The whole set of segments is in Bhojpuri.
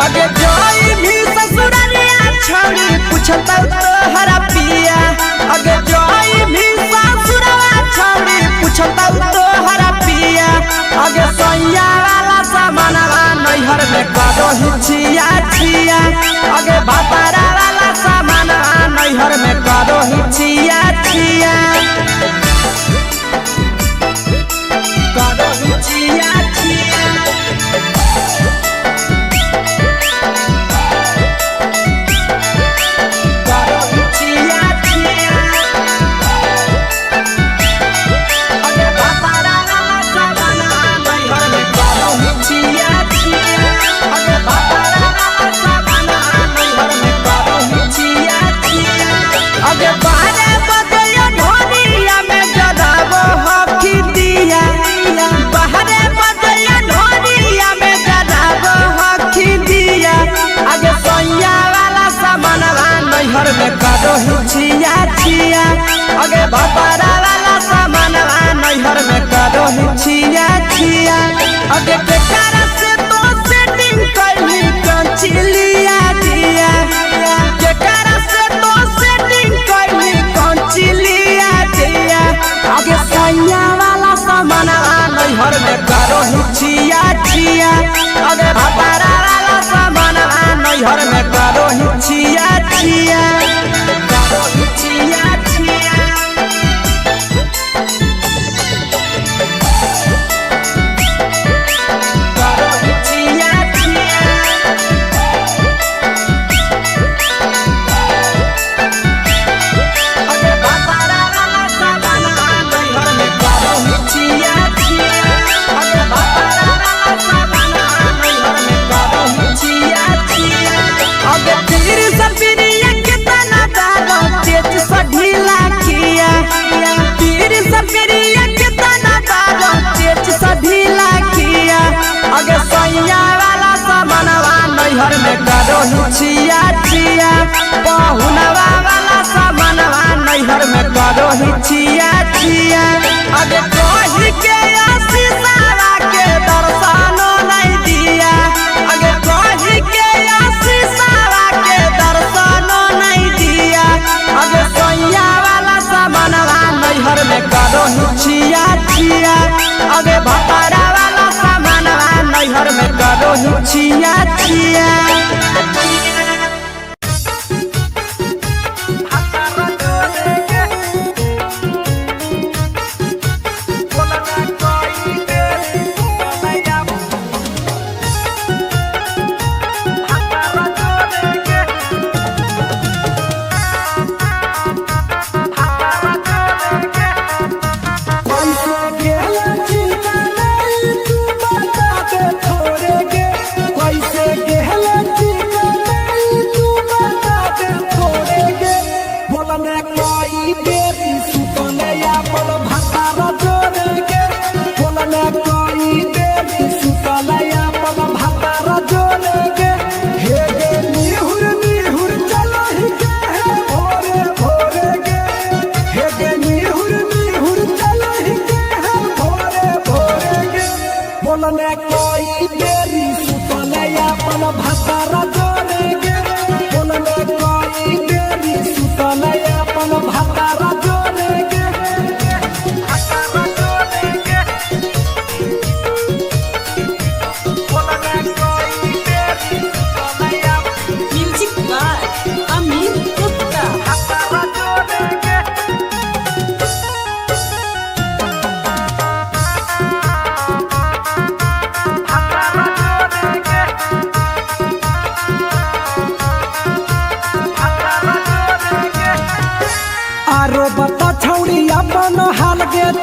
अगे जोई भी ससुरलिया छौड़ी पूछता तोहरा पिया। अगे जोई भी ससुरवा छौड़ी पूछता तोहरा पिया। अगे सैया वाला सामानवा नैहर में करो हिचिया छिया। अगे बापारा वाला सामानवा नैहर में करो हिचिया छिया। करो हिचिया छिया। नैहर में करो हिचिया छिया। अगे बापारा वाला सामानवा नैहर में करो हिचिया छिया। अगे केकरा से तो सेटिंग कइली कंचिलिया दिया। केकरा से तो सेटिंग कइली कंचिलिया दिया। अगे सैया वाला सामानवा नैहर में करो हिचिया छिया। अगे बापारा वाला सामानवा नैहर में करो हिचिया छिया। करो हिचिया छिया। करो हिचिया छिया। अगे बापारा वाला सामानवा नैहर में करो हिचिया छिया। अगे बापारा वाला सामानवा नैहर में करो हिचिया छिया। अगे तीर सपिरिया कितना दारो तेज सढीला किया। तीर सपिरिया कितना दारो तेज सढीला किया। अगे सैया वाला सामानवा नैहर में करो हिचिया छिया। पहुनवा वाला सामानवा नैहर में करो हिचिया छिया। अगे कहि के आशीषवा के दर्शनो नहीं दिया। अगे कहि के आशीषवा के दर्शनो नहीं दिया। अगे सैया वाला सामानवा नैहर में करो हिचिया छिया। अगे बापारा वाला सामानवा नैहर में करो हिचिया छिया।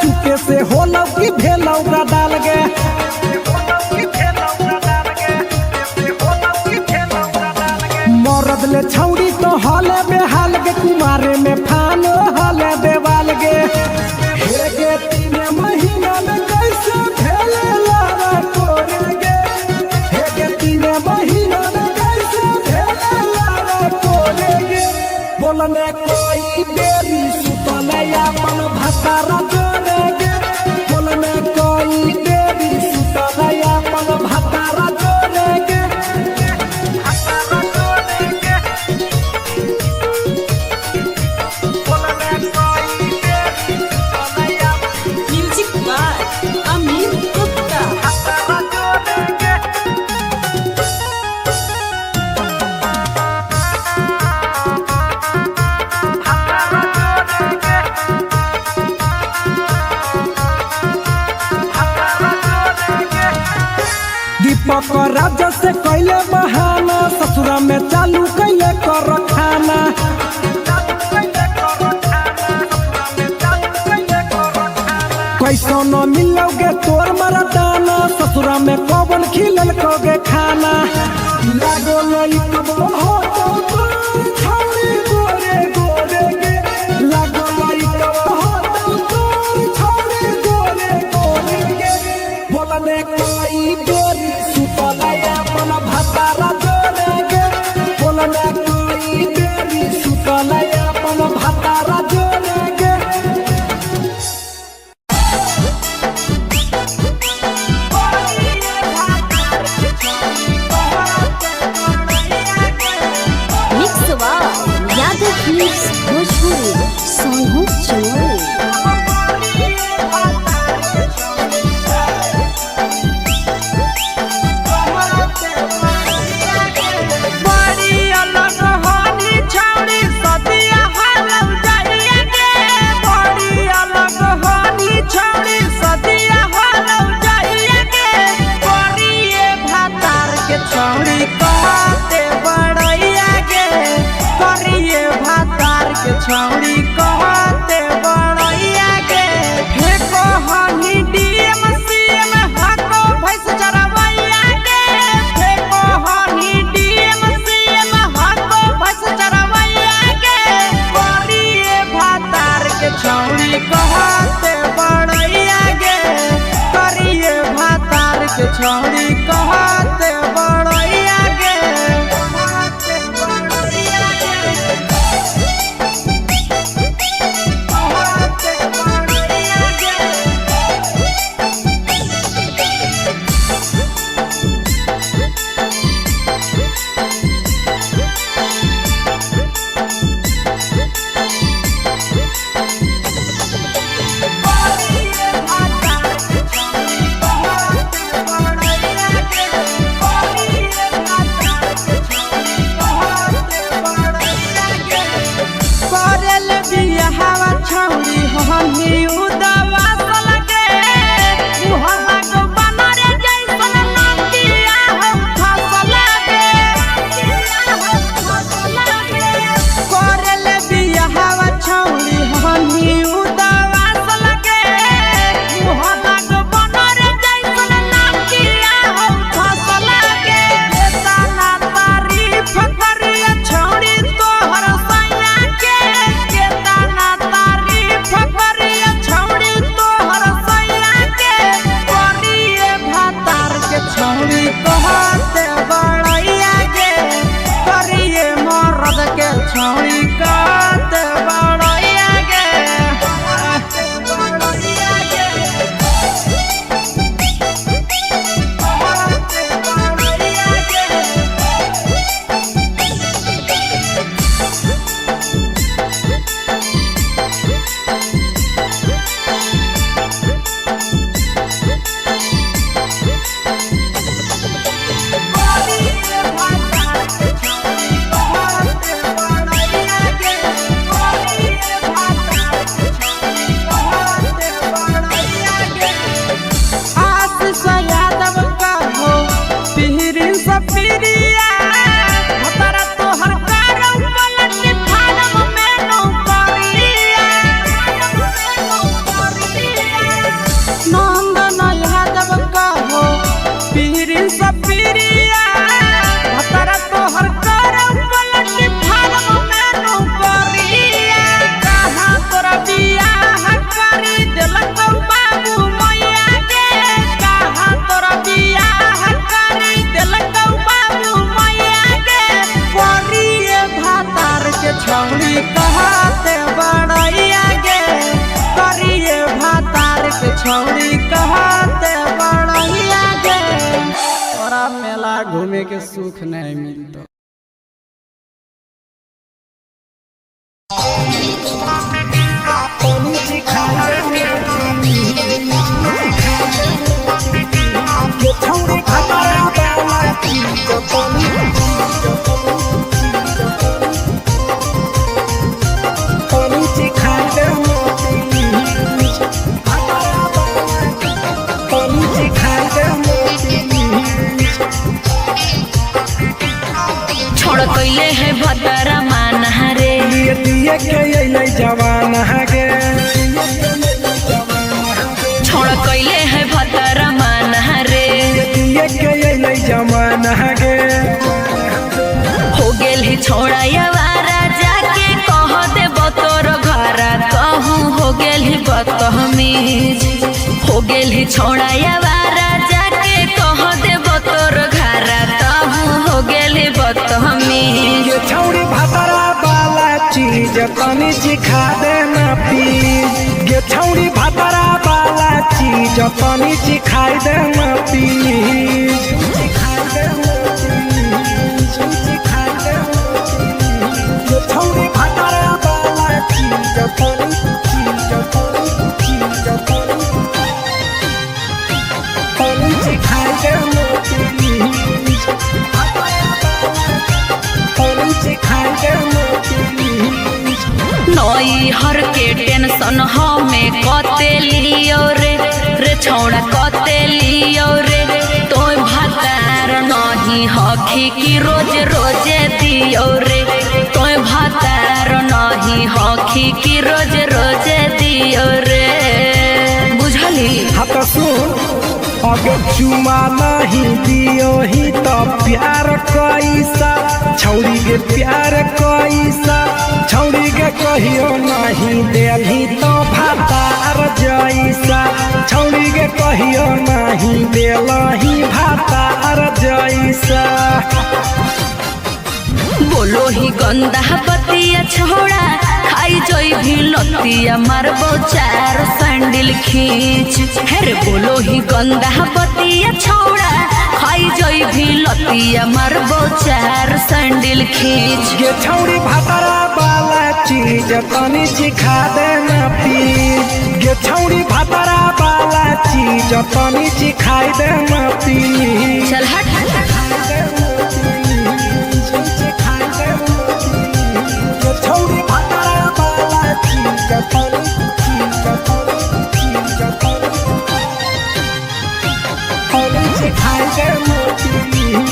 चुके से होलौ की भेलौ डाल गे। मरद ले छौड़ी तो हले बेहाल गे। कुमारे में फान हले देवाल गे। हे गे 3 महीना में कैसे भेले लारा कोरे गे। हे गे 3 महीना में कैसे भेले लारा कोरे गे। बोलने कोई देरी सुतले अपन भतारा राजा से कैले बहाना ससुरा में चालू कैले कर खाना। कैसो न मिलोगे तोर मरदाना ससुरा में कौन खिलल कोगे खाना। लागो लइक हो तो छौरी गोरे गोरे गे लागो लइक हो तो छौरी गोरे गोरे गे बोलने कोई गोरी सुतलया मन भतारा जोरे गे बोलने कोई गोरी सुतलया मन भतारा जोरे गे। यादव फिल्म्स भोजपुरी सोनू चोरी। छौड़ी कहते बड़ैया के फेको हनी डीएम सीएम हको भैंस चरवैया के फेको हनी डीएम सीएम हको भैंस चरवैया के करिए भातार के छौड़ी कहते बड़ैया के करिए भातार के छौड़ी कहते बड़ैया के। छौड़ी कहते बड़ैया गे करिए भातार के छौड़ी कहते बड़ैया गे तोरा मेला घूमे के सुख नहीं मिलता। छोड़ कैले है भतरा मान रे लिए दिए के अइले जवान गे छोड़ कैले है भतरा मान रे दिए के अइले जवान गे हो गेल ही छोड़ा यावारा जाके कह देब तोर घरा कहूँ हो गेल ही बदतमीज हो गेल ही छोड़ा यावारा जाके कह देब तोर घरा कहूँ हो गेल ही बदतमीज ये छौड़ी भतरा वाला चीज तनी सिखा देना प्लीज ये छौड़ी भतरा वाला चीज तनी सिखाई देना प्लीज सिखाई देना प्लीज सिखाई देना ये छौड़ी भतरा वाला चीज तनी सिखाई देना प्लीज सिखाई देना नई हर के टेंशन हमें कते लियो रे छौड़ा कते लियो रे तो भतार नहीं हखी की रोज रोजे दियो रे तो भतार नहीं हखी की रोज रोजे दियो रे बुझली हाथ सुन अगर चुमा नहीं दियो ही तो प्यार कैसा छौड़ी के प्यार कैसा छौड़ी के कहियो नहीं देली तो भातार जैसा छौड़ी के कहियो नहीं देलही भातार जैसा बोलो ही गंदा बतिया छोड़ा खाई जोई भी लतिया मारबो चार सैंडल खींच हेरे बोलो ही गंदा बतिया छोड़ा खाई जोई भी लतिया मारबो चार सैंडल खींच ये छौड़ी भतरा वाला चीज तनी सिखा देना प्लीज ये छौड़ी भतरा वाला चीज तनी सिखाई देना प्लीज चल हट छौड़ी भतरा वाला चीज तनी सिखाई देना प्लीज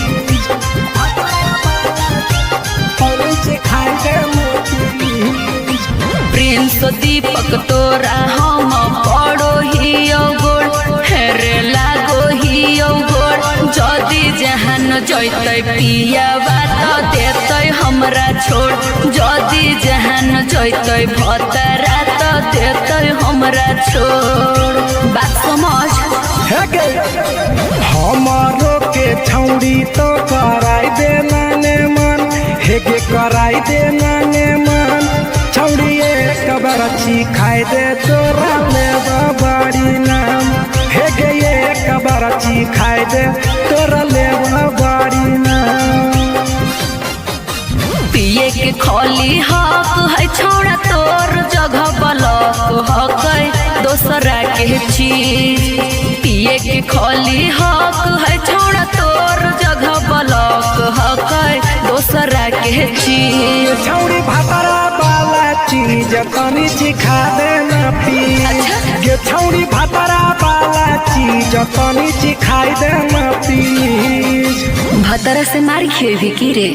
सिखाई देना प्रिंस दीपक तोरा हम पड़ो ही गोड़ हेरे लागो ही गोड़ जदी जहान जैते पिया बात देते हमरा छोड़ जदी जहान जैते भतरा तो देते हमरा छोड़ बात समझ हमारो के छौड़ी तो कराई देना ने मन हेगे कराई देना ने मन छौड़ी एक बरछी खाई दे तोरा ले बड़ी नाम हेगे एक बरछी खाई दे तोरा ले बड़ी नाम पिए के खोली हक है छोड़ा तोर जगह बलक हक दोसरा के चीज पिए के खोली हक है छोड़ा तोर जगह बलक हक दोसरा के चीज छौड़ी भतरा वाला चीज तनी सिखा देना प्लीज ये छौड़ी भतरा वाला चीज तनी सिखाई देना प्लीज भतरा से मारी खेवी की रे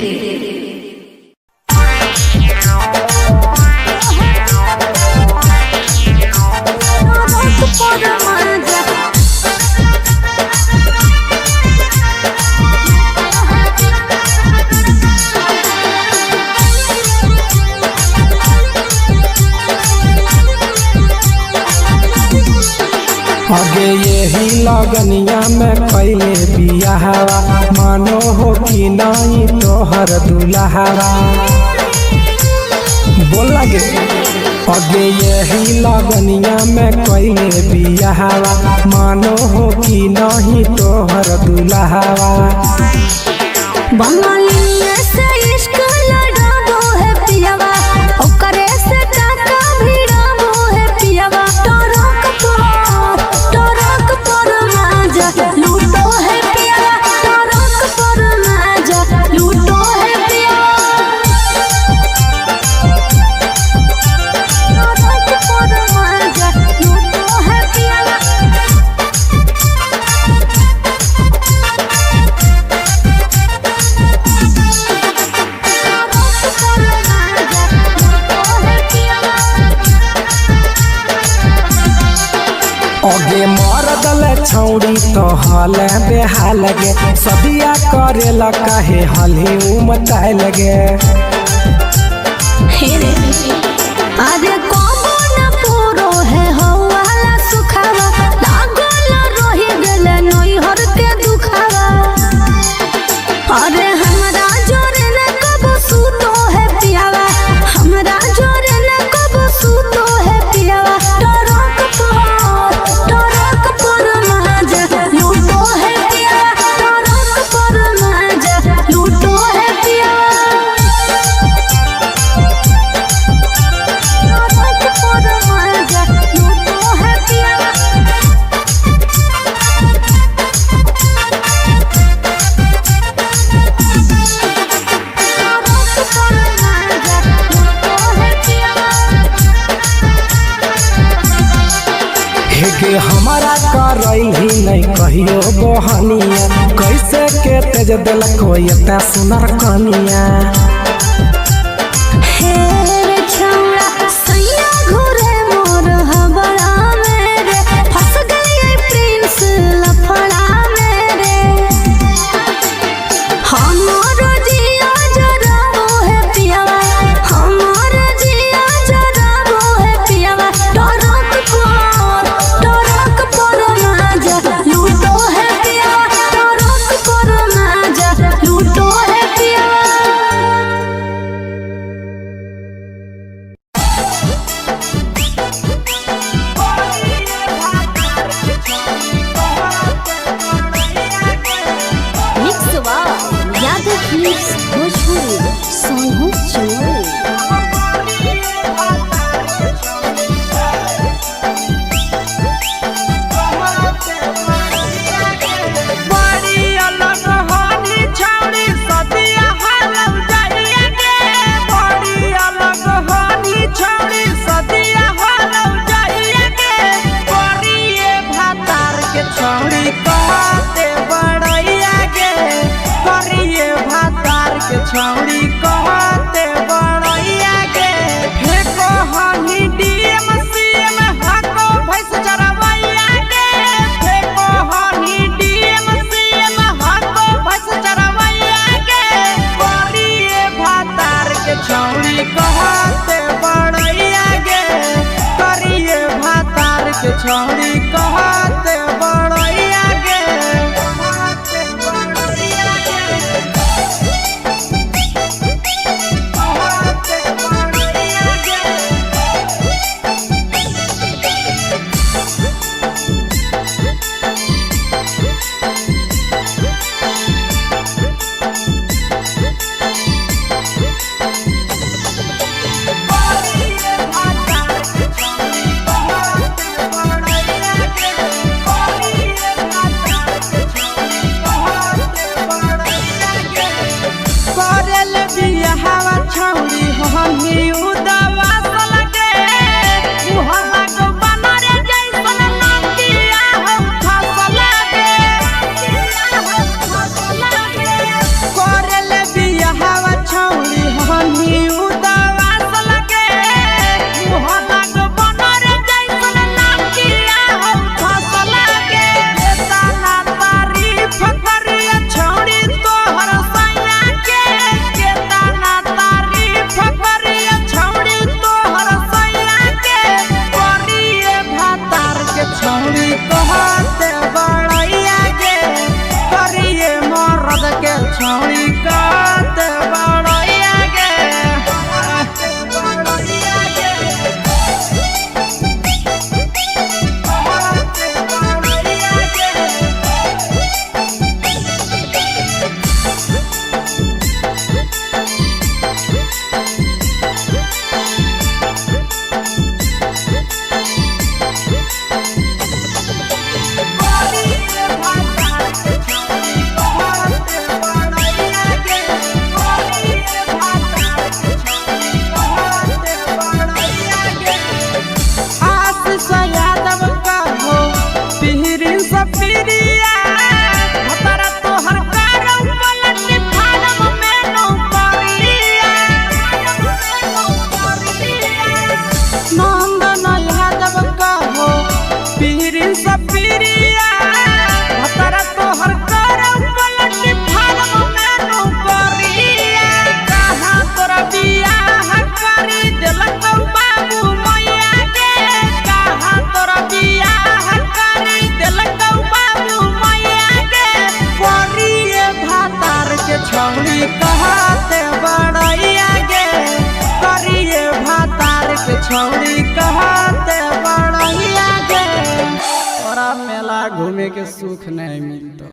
आगे यही लगनिया में पहले बियाहवा मानो हो कि नहीं तोहर दुल्हवा बोल लगे आगे यही लगनिया में पहले बियाहवा मानो हो कि नहीं तोहर दुल्हवा बंगालिया से इश्क लड़ाबो है पियावा ओकरे से काका भिड़ाबो है पियावा टरक पर माजा लूटो है पियावा टरक पर माजा लूटो है पियावा टरक पर माजा लूटो है पियावा रहल बेहाल लगे सदिया करे काहे हली उमताए लगे अरे कबो न पूरो है हवाला सुखावा लागल रही गेले नैहर के दुखावा अरे हमरा जोरे न कबो सूतो है पियावा हमरा जोरे न कबो सूतो है पियावा टरक पर माजा लूटो है पियावा टरक पर माजा लूटो है पियावा के हमारा करही नहीं कहियो बहनिया कैसे के तेज दिलक एता सुनर कनिया छौड़ी कहते बड़ैया के फेको हनी डीएम सीएम हको भैंस चरवैया के फेको हनी डीएम सीएम हको भैंस चरवैया के करिए भातार के छौड़ी कहते बड़ैया के करिए भातार के छौड़ी कहते बड़ैया के छौड़ी कहते बड़िया के तोरा मेला घूमे के सुख नहीं मिलतो।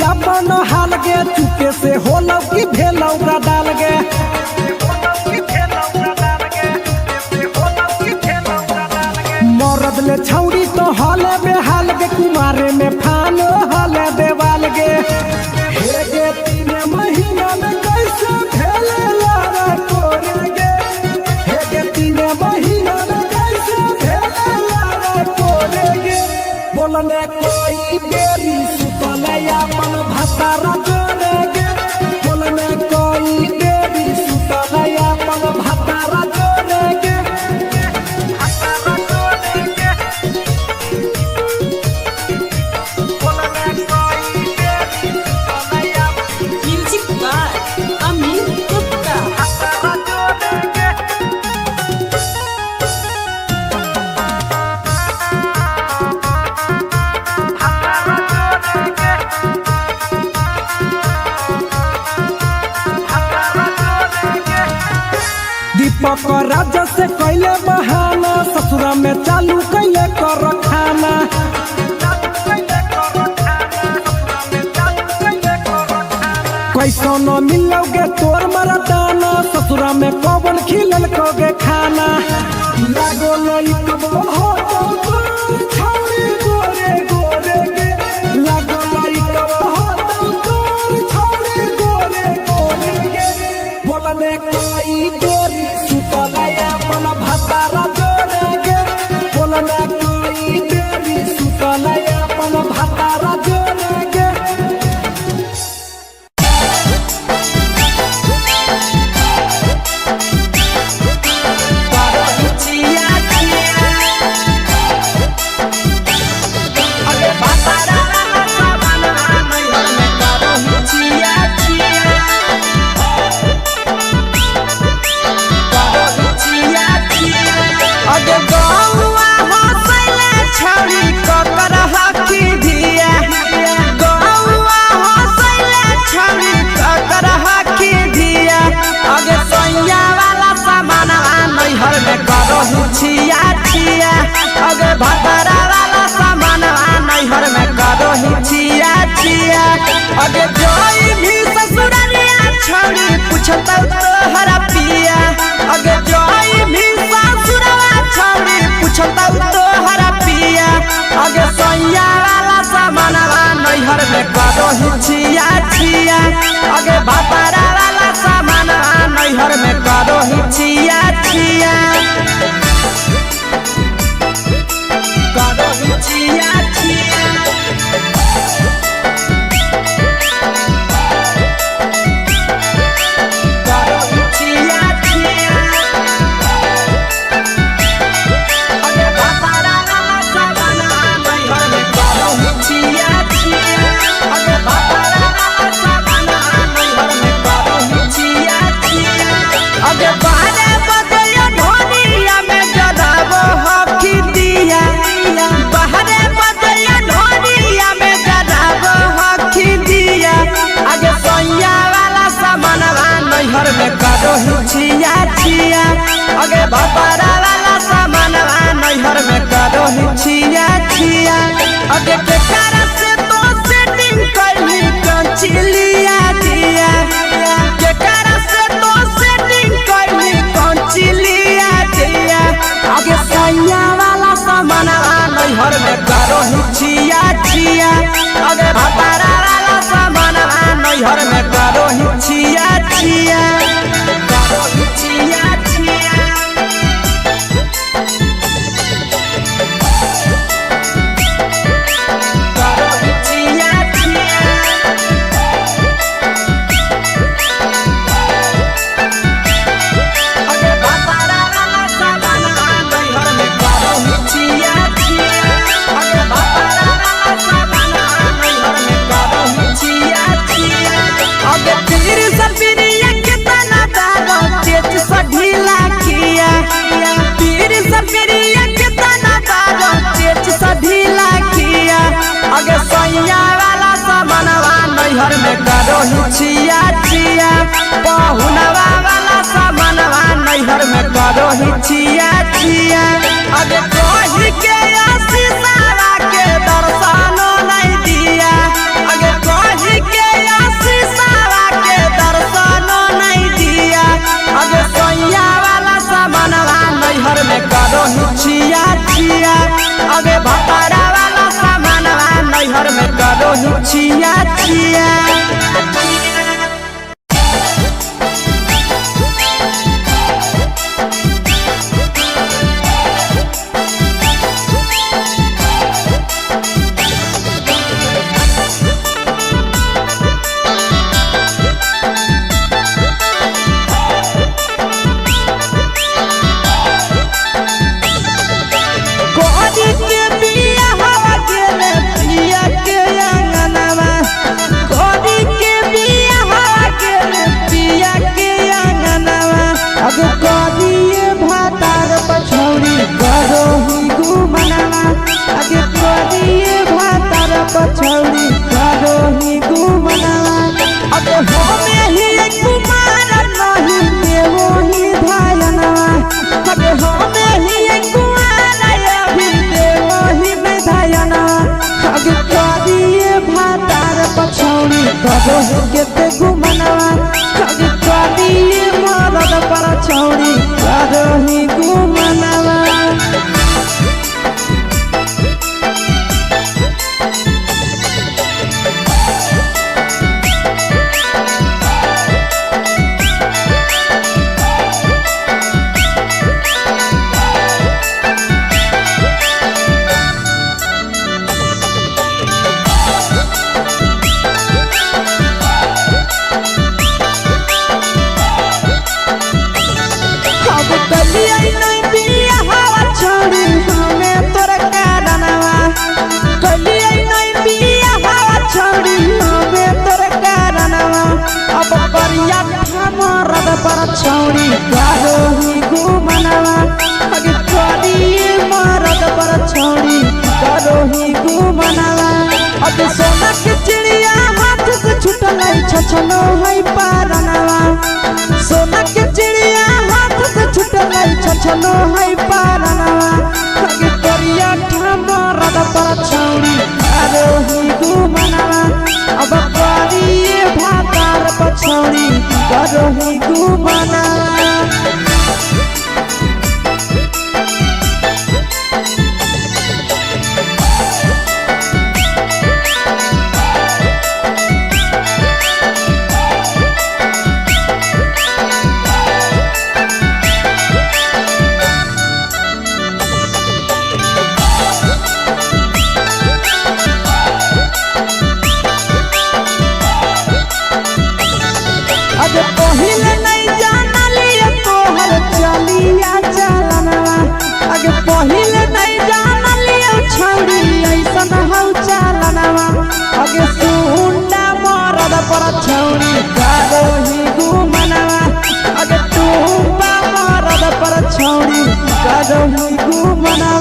अपन हाल गे चुके से होलौ की भेलौ डाल गे मरद ले छौड़ी तो हले बेहाल गे कुमारे में फान हले देवाल गे हे गे 3 महीना में कैसे भेले लारा तोरे गे हे गे 3 महीना में कैसे भेले लारा तोरे गे बोलने कोई बेरी सुतलया मन भतारा जोरे गे बोलने कोई बेरी सुतलया मन भतारा जोरे गे दीपक राजा से कैले बहाना ससुरा में चालू कैले कर खाना कैसो न मिलोगे तोर मरदाना ससुरा में पवन खिलल कोगे खाना लागो लई कब हो छौरी गोरे गोरे गे लागो लई कब हो तोर छौरी गोरे गोरे गे बोलने कोई गोरी सुतलया मन भतारा जोरे गे बोलने कोई गोरी सुतलया मन भतारा जोरे गे छिया छिया अगे भतारा वाला सामान नैहर में करो ही छिया छिया अगे जोई भी ससुरालिया छौड़ी पूछता तोहरा पिया अगे जोई भी ससुरवा छौड़ी पूछता तोहरा पिया अगे सैया वाला सामान नैहर में करो ही छिया छिया अगे भतारा वाला सामान नैहर में करो ही छिया छिया छिया छिया छिया छिया छिया अगे भतारा वाला सामानवा नैहर में करो छिया छिया अगे के कारण से तो सेटिंग कैली कंचिलिया दिया के कारण से तो सेटिंग कैली कंचिलिया दिया अगे सैया वाला सामानवा नैहर में करो छिया छिया अगे भतारा वाला सामानवा नैहर में करो छिया छिया करो छिया छिया नैहर में करो छिया छिया बहुनवा वाला सामानवा नैहर में करो छिया छिया अगे कही के आशीषवा के दर्शनो नहीं दिया अगे कही के आशीषवा के दर्शनो नहीं दिया अगे सैया वाला सामानवा नैहर में करो छिया छिया अगे भतारा वाला सामानवा नैहर में करो छिया छिया पछौड़ी करो ही घुमना अब हमें ही कुमार नहीं देवो ही धायना अब हमें ही कुमार अभी देवो ही में धायना अब करिए भातार पछौड़ी करो के घुमना अब करिए मरद पर छौड़ी करो ही घुमना छौड़ी करो ही घुमना अगे करिए मरद पर छौड़ी करो ही घुमना अब सोना के चिड़िया हाथ से छूटल छछनो है पारना सोना के चिड़िया हाथ से छूटल छछनो है पारना अगे करिया मरद पर छौड़ी करो ही घुमना अब करिए भातार पर छौड़ी करो ही घुमना पहिले नहीं जानलिए तोहर चलिया चलना अगे पहिले नहीं जानलिए छौड़ी ऐसन हौ चलना अगे सुंडा मरद पर छौड़ी करो ही घुमना अगे टूपा मरद पर छौड़ी करो ही घुमना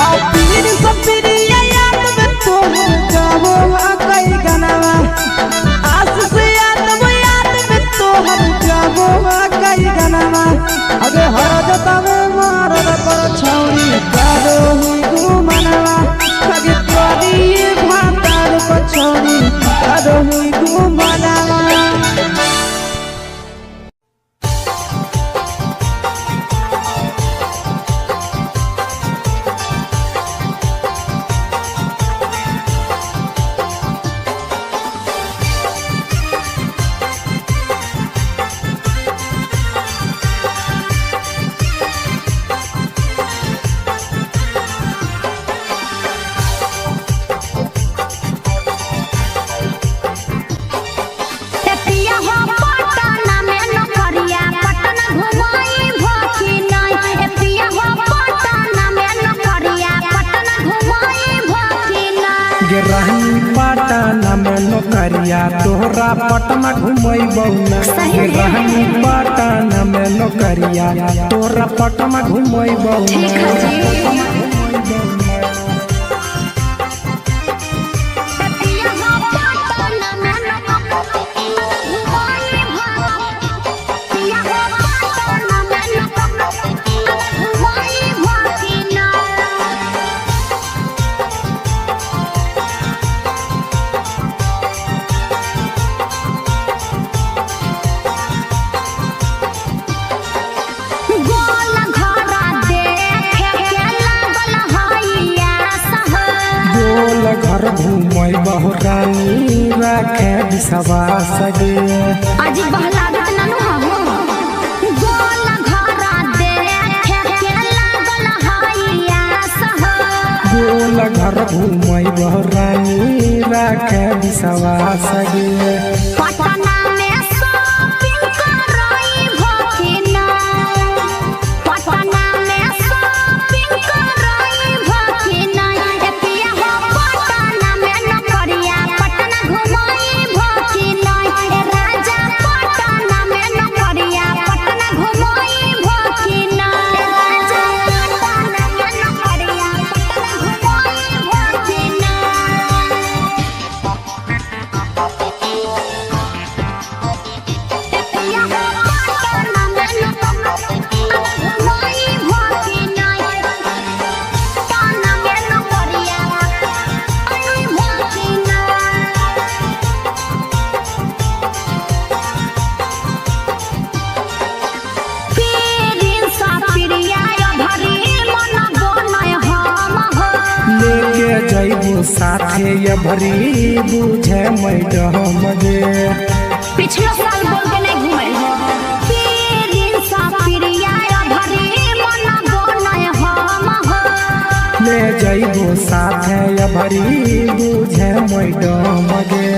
और पीर सब पीरिया याद में तोहर गावो कई गनवा आस से याद में तोहर गावो कई गनवा तू बनावा। रहनी पटना में नौकरिया तोहरा पटना घुमैबौ ना। रहनी पटना में नौकरिया तोहरा पटना घुमैबौ ना। घर घूमै बहुरानी राखे विश्वास गे। आज बहलागत नानू हो गोल घरा देखे के लागल हइया सह। गोल घर घूमै बहुरानी राखे विश्वास गे। पटना में शॉपिंग करई भकिना। पटना में शॉपिंग करई भकिना। एतिया हो पटना में नौकरिया पटना घुमई भकिना। ए राजा पटना में नौकरिया पटना घुमई भकिना। राजा पटना में नौकरिया पटना घुमई भकिना। लेके जइबो साथे ये भरी बुझे मैडम गे। पिछला साल बोल के नहीं घुमल हो पीरिन सा पिरिया भरी मन गोनय हम हो। ले जइबो साथे ये भरी बुझे मैडम गे।